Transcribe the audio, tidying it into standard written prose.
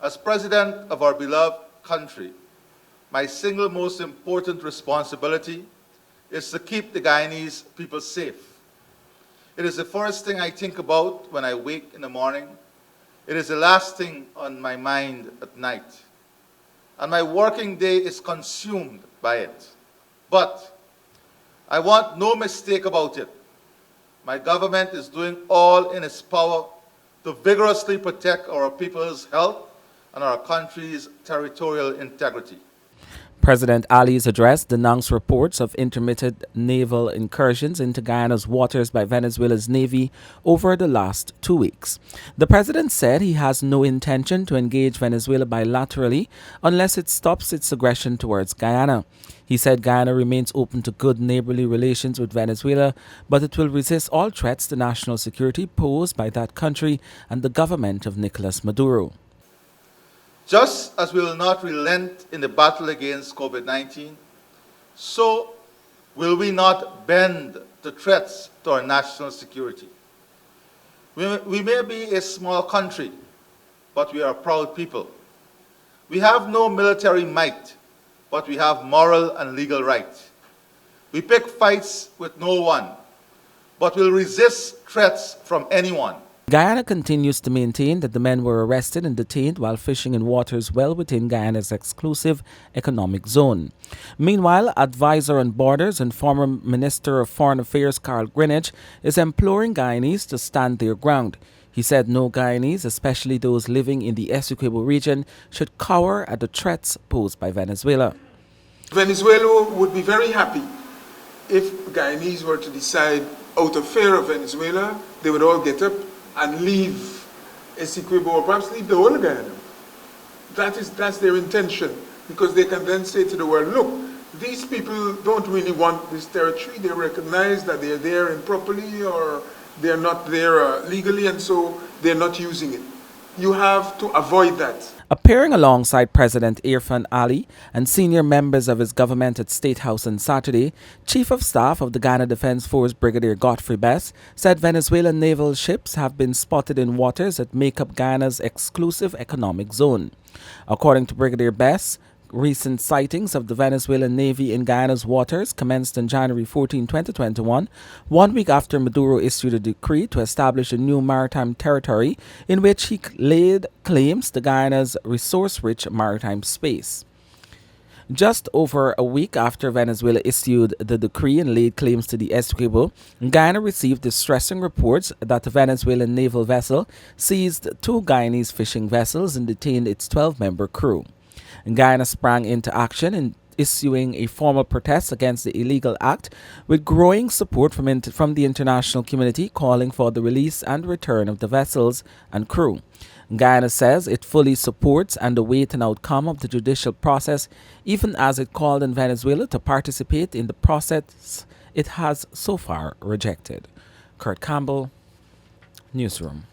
As President of our beloved country, my single most important responsibility is to keep the Guyanese people safe. It is the first thing I think about when I wake in the morning. It is the last thing on my mind at night. And my working day is consumed by it. But I want no mistake about it. My government is doing all in its power to vigorously protect our people's health and our country's territorial integrity. President Ali's address denounced reports of intermittent naval incursions into Guyana's waters by Venezuela's Navy over the last 2 weeks. The president said he has no intention to engage Venezuela bilaterally unless it stops its aggression towards Guyana. He said Guyana remains open to good neighborly relations with Venezuela, but it will resist all threats to national security posed by that country and the government of Nicolas Maduro. Just as we will not relent in the battle against COVID-19, so will we not bend to threats to our national security. We may be a small country, but we are a proud people. We have no military might, but we have moral and legal right. We pick fights with no one, but will resist threats from anyone. Guyana continues to maintain that the men were arrested and detained while fishing in waters well within Guyana's exclusive economic zone. Meanwhile, advisor on borders and former Minister of Foreign Affairs Carl Greenidge is imploring Guyanese to stand their ground. He said no Guyanese, especially those living in the Essequibo region, should cower at the threats posed by Venezuela. Venezuela would be very happy if Guyanese were to decide, out of fear of Venezuela, they would all get up and leave Essequibo, or perhaps leave the whole of Guyana. That's their intention, because they can then say to the world, look, these people don't really want this territory. They recognize that they're there improperly or they're not there legally, and so they're not using it. You have to avoid that. Appearing alongside President Irfaan Ali and senior members of his government at State House on Saturday, Chief of Staff of the Guyana Defense Force Brigadier Godfrey Best said Venezuelan naval ships have been spotted in waters that make up Guyana's exclusive economic zone. According to Brigadier Best, recent sightings of the Venezuelan Navy in Guyana's waters commenced on January 14, 2021, 1 week after Maduro issued a decree to establish a new maritime territory in which he laid claims to Guyana's resource-rich maritime space. Just over a week after Venezuela issued the decree and laid claims to the Essequibo, Guyana received distressing reports that a Venezuelan naval vessel seized 2 Guyanese fishing vessels and detained its 12-member crew. Guyana sprang into action in issuing a formal protest against the illegal act, with growing support from the international community calling for the release and return of the vessels and crew. Guyana says it fully supports and awaits an outcome of the judicial process, even as it called on Venezuela to participate in the process it has so far rejected. Kurt Campbell, Newsroom.